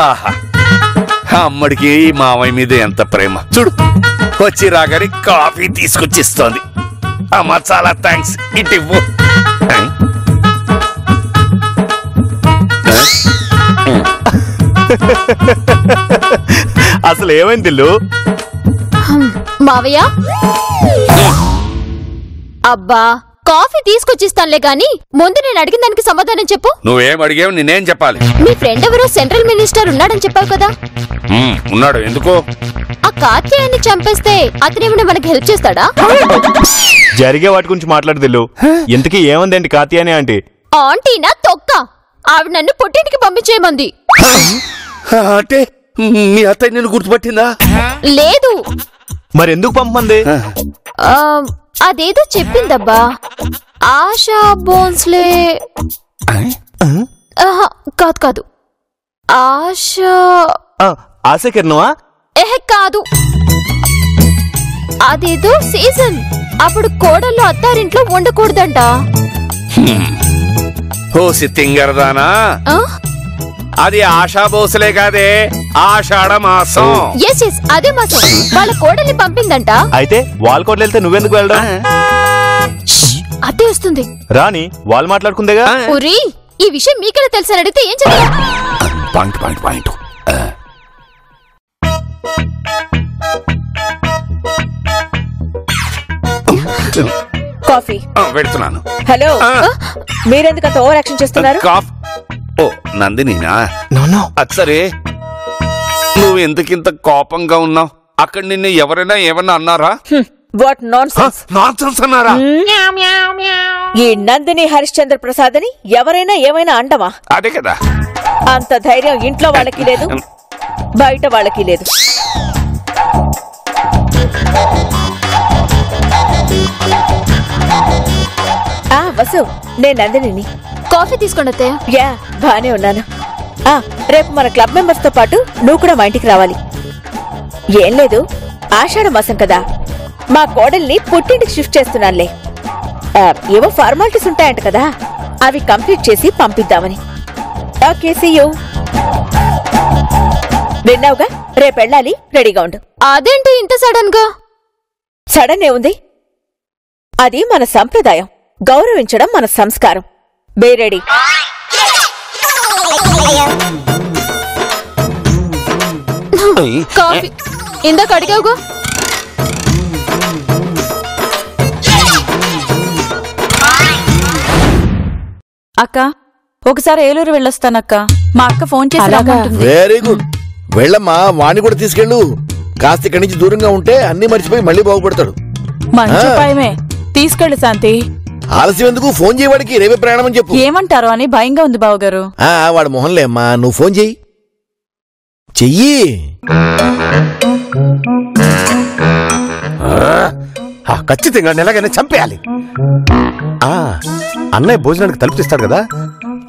ఆహా, అమ్మడికి మావయ్య మీద ఎంత ప్రేమ చూడు. వచ్చి రాగానే కాఫీ తీసుకొచ్చిస్తోంది. అమ్మ చాలా థ్యాంక్స్. ఇటు అసలు ఏమైంది ఇల్లు? మావయ్య అబ్బా కాఫీ తీసుకొచ్చిస్తానులే గాని ముందు నేను అడిగిన దానికి సమాధానం చెప్పు. నువ్వేం అడిగావు, నేనేం చెప్పాలి? మీ ఫ్రెండ్ ఎవరో సెంట్రల్ మినిస్టర్ ఉన్నాడని చెప్పావు కదా. ఉన్నాడు. ఎందుకు? ఆ కార్తీయాన్ని చంపేస్తే అతనేమైనా మనకి హెల్ప్ చేస్తాడా? జరిగే వాటి గురించి మాట్లాడదిల్లు. ఇంతకీ ఏముందేంటి కాత్యాని ఆంటీ? ఆంటీనా తొక్క, ఆవిడ నన్ను పుట్టింటికి పంపించేయమంది. అంటే మీ అత్తయ్య నిన్ను గుర్తుపట్టిందా? లేదు. మరెందుకు పంపమంది? అదేదో చెప్పిందబ్బా. ఆశా బోన్స్లే. కాదు కాదు, ఆశ కిరణమా? కాదు, అదేదో సీజన్. అప్పుడు కోడళ్ళు అత్తారింట్లో ఉండకూడదంట. ఓసి తింగరదానా, అది ఆశా బోసలే కాదే, ఆషాఢ మాసం. ఎస్ ఎస్, అదే మాసం. వాళ్ళ కోడల్ని పంపిందంట. అయితే వాళ్ళ కోడలు వెళ్తే నువ్వెందుకు వెళ్ళడం? అదే వస్తుంది రాని, వాళ్ళు మాట్లాడుకుందేగా. ఊరి ఈ విషయం మీకెలా తెలుసని అడిగితే ఏం చెప్తా? Point point point. కాఫీ పెడుతున్నాను. హలో, మీరెందుకు అంత ఓవర్ యాక్షన్ చేస్తున్నారు? ఓ నందినినా? అక్సరే, నువ్వు ఎందుకింత కోపంగా ఉన్నావు? అక్కడ నిన్ను ఎవరైనా ఏమన్నా అన్నారా? What nonsense. నాన్సెన్స్ అన్నారా? ఈ నందిని హరిశ్చంద్ర ప్రసాద్ అని ఎవరైనా ఏమైనా అండమా? అదే కదా. అంత ధైర్యం ఇంట్లో వాళ్ళకి లేదు, బయట వాళ్ళకి లేదు. వసు, నేను నందినిని. కాఫీ తీసుకోండి. యా, బానే ఉన్నాను. రేపు మన క్లబ్ మెంబర్స్ తో పాటు నువ్వు కూడా మా ఇంటికి రావాలి. ఏం లేదు, ఆషాఢ మాసం కదా, మా కోడల్ని పుట్టింటికి షిఫ్ట్ చేస్తున్నానులే. ఏవో ఫార్మాలిటీస్ ఉంటాయంట కదా, అవి కంప్లీట్ చేసి పంపిద్దామని. Okay, see you. విన్నావుగా, రేపు వెళ్ళాలి, రెడీగా ఉండు. అదేంటి ఇంత సడన్ గా? సడన్ ఏ ఉంది, అది మన సంప్రదాయం, గౌరవించడం మన సంస్కారం. బే రెడీ. కాఫీ ఇందాక అడిగావుగా. అక్క, ఒకసారి ఏలూరు వెళ్ళొస్తానక్క. మా అక్క ఫోన్ చేసి. వెరీ గుడ్, వెళ్ళమ్మా. వాణ్ణి కూడా తీసుకెళ్ళు. కాస్త ఇక్కడి నుంచి దూరంగా ఉంటే అన్ని మర్చిపోయి మళ్ళీ బాగుపడతాడు. మంచి ఉపాయమే, తీసుకెళ్ళు శాంతి. ఆలస్యం ఎందుకు, ఫోన్ చేయవాడికి రేపే ప్రయాణం అని చెప్పు. ఏమంటారో అని భయంగా ఉంది బావగారు. వాడు మొహన్లే అమ్మా, నువ్వు ఫోన్ చెయ్యి. ఖచ్చితంగా ఎలాగైనా చంపేయాలి. అన్నయ్య భోజనానికి తలుపు తీస్తాడు కదా,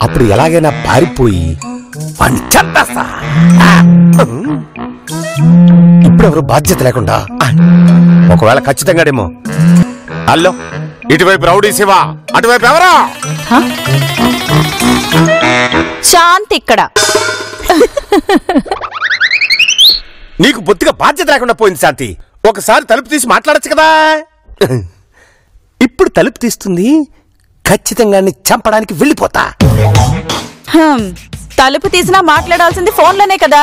అప్పుడు ఎలాగైనా పారిపోయి వాణ్ణి చంపేస్తా. ఇప్పుడెవరు బాధ్యత లేకుండా. ఒకవేళ ఖచ్చితంగాడేమో. అల్లో, ఇటువైపు రౌడీ శివ, అటువైపు ఎవరా? శాంతి ఇక్కడ. నీకు బొత్తిగా బాధ్యత లేకుండా పోయింది శాంతి. ఒకసారి తలుపు తీసి మాట్లాడచ్చు కదా. ఇప్పుడు తలుపు తీస్తుంది, ఖచ్చితంగా చంపడానికి వెళ్ళిపోతా. తలుపు తీసినా మాట్లాడాల్సింది ఫోన్లోనే కదా.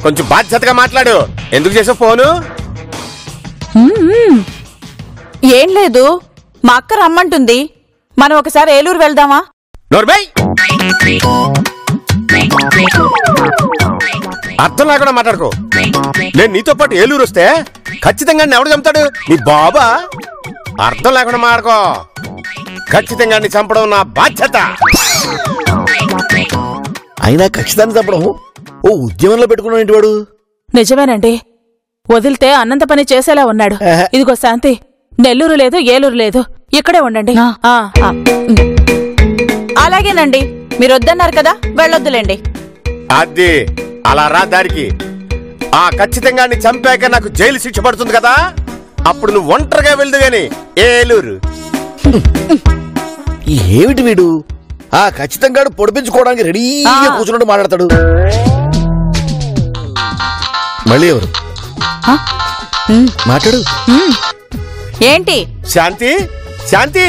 కొంచెం బాధ్యతగా మాట్లాడు. ఎందుకు చేసావు ఫోను? ఏం లేదు, మా అక్క రమ్మంటుంది. మనం ఒకసారి ఏలూరు వెళ్దామా? అర్థం లేకుండా మాట్లాడుకో. నేను నీతో పాటు ఏలూరు వస్తే ఖచ్చితంగా ఎవడు చంపుతాడు? నీ బాబా. అర్థం లేకుండా మాట్లాడుకో. ఖచ్చితంగా చంపడం నా బాధ్యత. అయినా ఖచ్చితంగా చంపడం ఓ ఉద్యమంలో పెట్టుకున్నాడు వాడు. నిజమేనండి, వదిలితే అన్నంత పని చేసేలా ఉన్నాడు. ఇదిగో శాంతి, నెల్లూరు లేదు, ఏలూరు లేదు, ఇక్కడే ఉండండి. అలాగేనండి, మీరు వద్దన్నారు కదా, వెళ్ళొద్దులేండి. అది అలా రా దారికి. ఖచ్చితంగా చంపాక నాకు జైలు శిక్ష పడుతుంది కదా, అప్పుడు నువ్వు ఒంటరిగా వెళ్దు గాని ఏలూరు. ఏమిటి వీడు ఆ ఖచ్చితంగా పొడిపించుకోవడానికి రెడీగా కూర్చున్నట్టు మాట్లాడతాడు. మళ్ళీ ఎవరు మాట్లాడు? ఏంటి? శాంతి, శాంతి,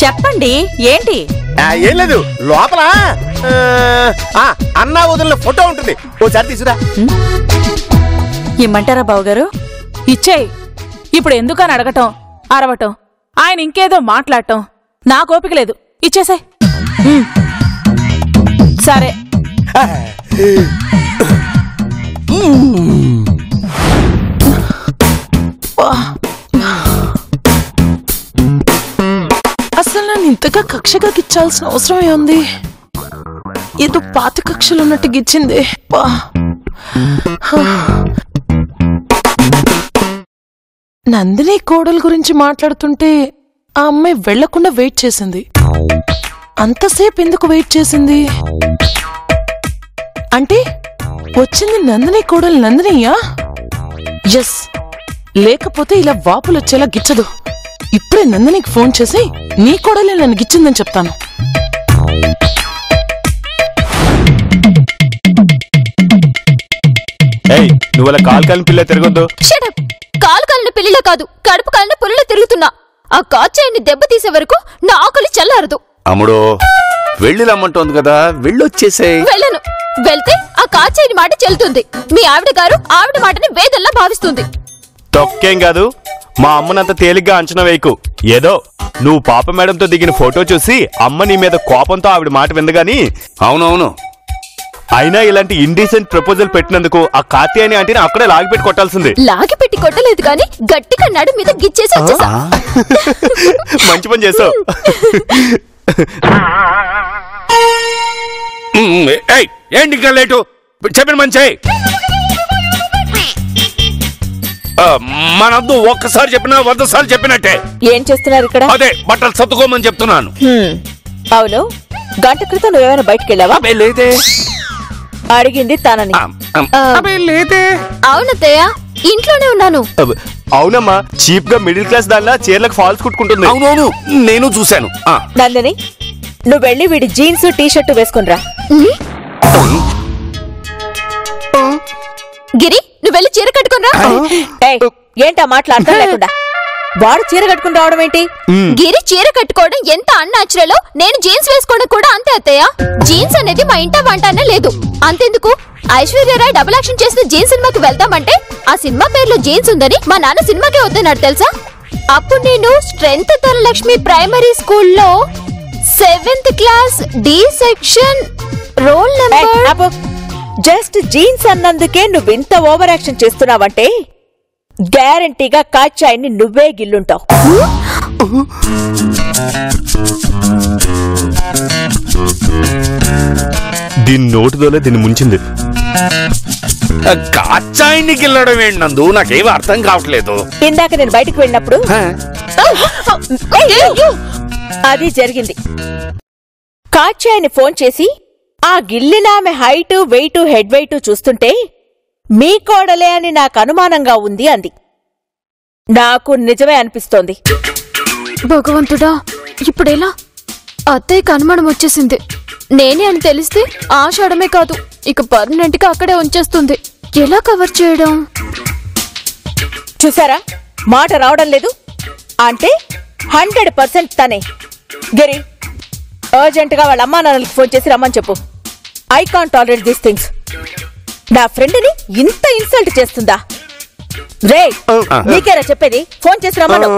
చెప్పండి. ఏంటి? ఏం లేదు, లోపల అన్నా వదిలిన ఫోటో ఉంటుంది, ఓసారి తీసురా. ఇమ్మంటారా బావగారు? ఇచ్చేయి. ఇప్పుడు ఎందుకని అడగటం, అరవటం, ఆయన ఇంకేదో మాట్లాడటం నాకు ఓపిక లేదు. ఇచ్చేసే. సరే. అసలు నన్ను ఇంతగా కక్షగా గిచ్చాల్సిన అవసరమే ఉంది. ఏదో పాత కక్షలు ఉన్నట్టు గిచ్చింది. నందిని కోడలు గురించి మాట్లాడుతుంటే ఆ అమ్మాయి వెళ్లకుండా వెయిట్ చేసింది. అంతసేపు ఎందుకు వెయిట్ చేసింది? అంటే వచ్చింది నందిని కోడలు నందినియా? ఎస్, లేకపోతే ఇలా వాపులు వచ్చేలా గిచ్చదు. ఇప్పుడే నందినికి ఫోన్ చేసి నీ కోడలే నన్ను గిచ్చిందని చెప్తాను. నువ్వు అలా కాలు కాలిన పిల్ల తిరగొద్దు. కాలు కాలిన పిల్లిలో కాదు, కడుపు కాలిన పుల్లిలో తిరుగుతున్నా. ఆ కాచేయన్ని దెబ్బ తీసే వరకు నా ఆకలి చల్లారదు. అమ్ముడు వెళ్ళి రమ్మంటోంది కదా, వెళ్ళొచ్చేసే. వెళ్ళను. వెళ్తే ఆ కాచేయని మాట చెల్లుతుంది. మీ ఆవిడ గారు ఆవిడ మాటని వేదల్లా భావిస్తుంది. తొక్కేం కాదు, మా అమ్మనంత తేలిగ్గా అంచనా వేయకు. ఏదో నువ్వు పాప మేడంతో దిగిన ఫోటో చూసి అమ్మ నీ మీద కోపంతో ఆవిడ మాట విందగాని. అవునవును, అయినా ఇలాంటి ఇండీసెంట్ ప్రపోజల్ పెట్టినందుకు ఆ కార్తీయాని ఆంటీని అక్కడే లాగిపెట్టి కొట్టాల్సింది. లాగిపెట్టి కొట్టలేదు గాని గట్టిగా నడు మీద గిచ్చేసి వచ్చేసా. మంచి పని చేసావు. ఏంటి ఇంకా లేటు? చెప్పిన మంచి మనద్దు ఒక్కసారి చెప్పినా 100 సార్లు చెప్పినట్టే. ఏం చేస్తున్నారు ఇక్కడ? అదే బట్టలు సర్దుకోమని చెప్తున్నాను. అవును, గంట క్రితం నువ్వేమైనా బయటకెళ్ళావా? లేదే. అడిగింది తనని. లేదే. అవునత్తయ్య, ఇంట్లోనే ఉన్నాను. అవునమ్మా, చీప్ గా మిడిల్ క్లాస్ దానిలా చీరలకు ఫాల్స్ కుట్టుకుంటుంది. అవునవును, నేను చూశాను. నందిని, నువ్వు వెళ్ళి వీడి జీన్స్ టీ-షర్ట్ వేసుకునిరా. గిరి, నువ్వు వెళ్ళి చీర కట్టుకునిరా. ఏంటా మాటలు అర్థం లేకుండా? వాడు చీర కట్టుకుని రావడం ఏంటి? గిరి చీర కట్టుకోవడం ఎంత అన్యాచురలో నేను జీన్స్ వేసుకోవడం కూడా అంతే అత్తయ్య. జీన్స్ అనేది మా ఇంట వంటనే లేదు. అంతెందుకు, ఐశ్వర్యరాయ్ డబుల్ యాక్షన్ చేసిన జీన్స్ సినిమాకి వెళ్తామంటే ఆ సినిమా పేరులో జీన్స్ ఉందని మా నాన్న సినిమాకే వద్దన్నాడు తెలుసా. అప్పుడు నేను స్ట్రెంత్ ధనలక్ష్మి ప్రైమరీ స్కూల్లో 7th class D section roll number. Just jeans అన్నందుకే నువ్వు ఇంత ఓవర్ యాక్షన్ చేస్తున్నావంటే గ్యారంటీగా కాచాయిని నువ్వే గిల్లుంటావు. దీని నోటుదోలే దీన్ని ముంచింది. కాచాయిని గిల్లడం ఏంటందు నాకేమీ అర్థం కావట్లేదు. ఇందాక నేను బయటకు వెళ్ళినప్పుడు అది జరిగింది. కాచాయిని ఫోన్ చేసి ఆ గిల్లిన ఆమె హైటు వెయిటు హెడ్ వెయిటు చూస్తుంటే మీ కోడలే అని నాకు అనుమానంగా ఉంది అంది. నాకు నిజమే అనిపిస్తోంది. భగవంతుడా, ఇప్పుడెలా? అత్తయ్యకి అనుమానం వచ్చేసింది. నేనే అని తెలిస్తే ఆషాఢమే కాదు, ఇక పర్మనెంట్ గా అక్కడే ఉంచేస్తుంది. ఎలా కవర్ చేయడం? చూసారా, మాట రావడం లేదు. అంటే 100% తనే. గిరి, అర్జెంట్ గా వాళ్ళ అమ్మా నాన్నలకి ఫోన్ చేసి రమ్మని చెప్పు. I can't tolerate these things. నా ఫ్రెండ్ని ఇంత ఇన్సల్ట్ చేస్తుందా? రే, నీకేరా చెప్పేది? ఫోన్ చేసి రమ్మను.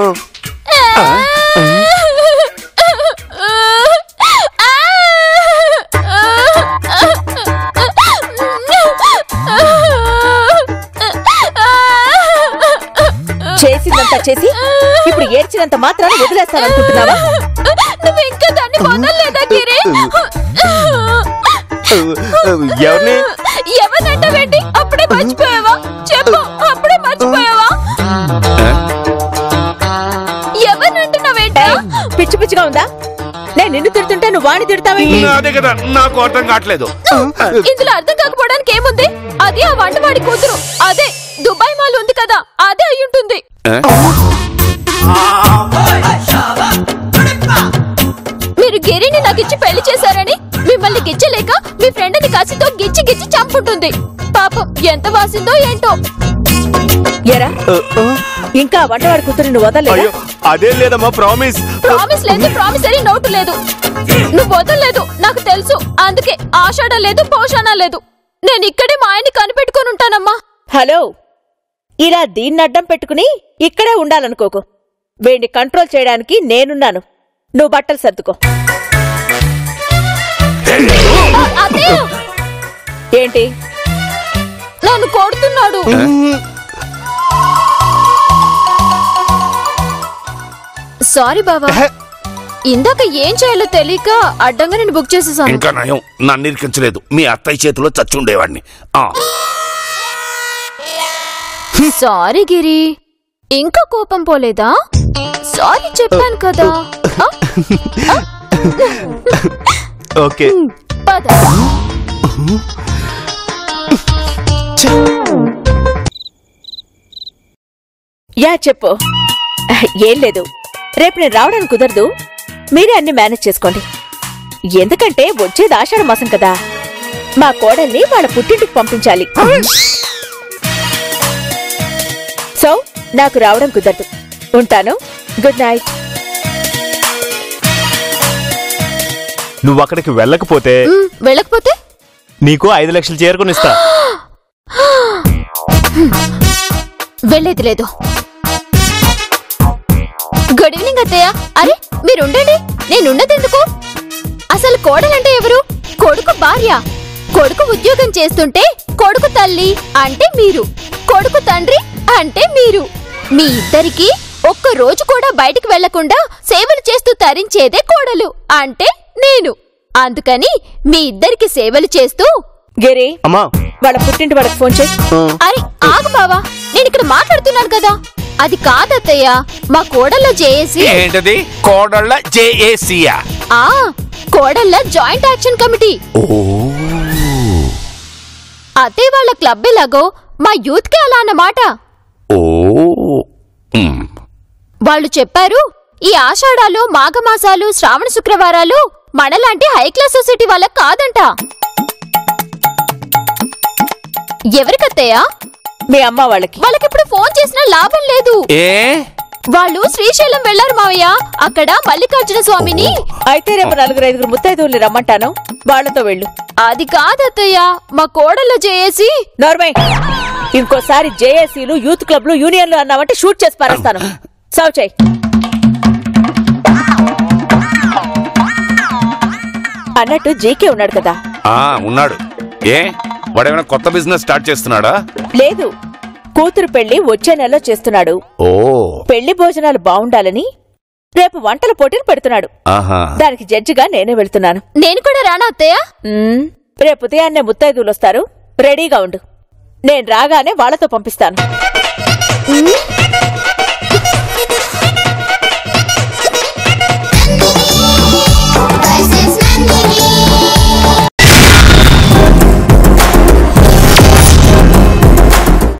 చేసిందంతా చేసి ఇప్పుడు ఏడ్చినంత మాత్రాన్ని వదిలేస్తాననుకుంటున్నావా? నువ్వు ఇంకా దాన్ని వదలలేదా గిరి? ఎవరినంటే వెండి అప్పుడే మర్చిపోయావా? చెప్పు, అప్పుడే మర్చిపోయావా? ఎవరినంటున్నావేంటి? పిచ్చి పిచ్చిగా ఉందా? నేను నిన్ను తిడుతుంటే నువ్వు వాణ్ణి తిడతావేంటి? అదే కదా నాకు అర్థం కావట్లేదు. ఇందులో అర్థం కాకపోవడానికి ఏముంది? అది ఆ వంటవాడి కూతురు. అదే దుబాయ్ మాల్ ఉంది కదా, అదే అయ్యుంటుంది. మీరు గిరిని నాకు ఇచ్చి కొట్టుకుంటుంది. పాపం ఎంత వాసిందో ఏంటో. ఎరా ఇంకా వంటవాడి కూతురు నువ్వు వదలలేదా? అయ్యో అదేం లేదమ్మా, ప్రామిస్. ప్రామిస్ లేదు, ప్రామిసరీ నోటు లేదు. నువ్వు వదలలేదు నాకు తెలుసు. అందుకే ఆషాఢ లేదు, పౌషాణ లేదు. నేను ఇక్కడే మా ఆయన్ని కనిపెట్టుకుని ఉంటానమ్మా. హలో, ఇలా దీన్ని అడ్డం పెట్టుకుని ఇక్కడే ఉండాలనుకోకు. వీడిని కంట్రోల్ చేయడానికి నేనున్నాను. నువ్వు బట్టలు సర్దుకో. అత్తయ్య ఏంటి? నన్ను కొడుతున్నాడు. సారీ బావా, ఇందాక ఏం చేయాలో తెలియక అడ్డంగా నేను బుక్ చేసేసాను. ఇంకా నయం నన్ను ఇరికించలేదు. మీ అత్తయ్య చేతిలో చచ్చుండేవాడిని. సారీ గిరి, ఇంకా కోపం పోలేదా? సారీ చెప్పాను కదా. ఓకే పద. యా చెప్పు. ఏం లేదు, రేపు నేను రావడానికి కుదరదు. మీరే అన్ని మేనేజ్ చేసుకోండి. ఎందుకంటే వచ్చేది ఆషాఢ మాసం కదా. మా కోడల్ని వాళ్ళ పుట్టింటికి పంపించాలి. సో నాకు రావడం కుదరదు. ఉంటాను. Good night. నువ్వు అక్కడికి వెళ్ళకపోతే వెళ్ళకపోతే నీకు 5 లక్షలు చేరుకునిస్తా. వెళ్ళేది లేదు. గుడ్ ఈవినింగ్ అత్తయ్య. అరే మీరుండండి, నేనున్నదెందుకు? అసలు కోడలంటే ఎవరు? కొడుకు భార్య. కొడుకు ఉద్యోగం చేస్తుంటే కొడుకు తల్లి అంటే మీరు, కొడుకు తండ్రి అంటే మీరు. మీ ఇద్దరికి ఒక్క రోజు కూడా బయటికి వెళ్లకుండా సేవలు చేస్తూ తరించేదే కోడలు అంటే నేను. అందుకని మీ ఇద్దరికి సేవలు చేస్తూ. గిరి, అమ్మా వాళ్ళ పుట్టింటి వాళ్ళకి ఫోన్ చేయి. అరే ఆగు బావా, నేను ఇక్కడ మాట్లాడుతున్నాను కదా. అది కాదత్తయ్య, మా కోడళ్ళ జేఏసీ. ఏంటది? కోడళ్ళ జేఏసీయా? కోడళ్ళ జాయింట్ యాక్షన్ కమిటీ. అత్తయ్య వాళ్ళ క్లబ్ ఎలాగో మా యూత్ కి అలా అన్నమాట. వాళ్ళు చెప్పారు, ఈ ఆషాఢాలు, మాఘమాసాలు, శ్రావణ శుక్రవారాలు మనలాంటి హై క్లాస్ సొసైటీ వాళ్ళకి కాదంట. ఎవరికత్తయ్యా? మీ అమ్మ వాళ్ళకి. వాళ్ళకిప్పుడు ఫోన్ చేసినా లాభం లేదు. వాళ్ళు శ్రీశైలం వెళ్లారు మావయ్య. అక్కడ మల్లికార్జున స్వామిని. అయితే రేపు 4-5 ముత్తైదువుల్ని రమ్మంటాను, వాళ్లతో వెళ్ళు. అది కాదత్తయ్య, మా కోడల్లో జేఏసీ. నార్మల్, ఇంకోసారి జేఏసీలు, యూత్ క్లబ్లు, యూనియన్లు అన్నావంటే షూట్ చేసి పారేస్తాను. సౌ చెయ్. అన్నట్టు జీకే ఉన్నాడు కదా? ఉన్నాడు. ఏ వాడేమైనా కొత్త బిజినెస్ స్టార్ట్ చేస్తున్నాడా? లేదు, కూతురు పెళ్లి వచ్చే నెలలో చేస్తున్నాడు. పెళ్లి భోజనాలు బావుండాలని రేపు వంటల పోటీలు పెడుతున్నాడు. దానికి జడ్జిగా నేనే వెళ్తున్నాను. నేను కూడా రానా అత్తయ్య? రేపు ఉదయాన్నే ముత్తైదువులు వస్తారు, రెడీగా ఉండు. నేను రాగానే వాళ్లతో పంపిస్తాను.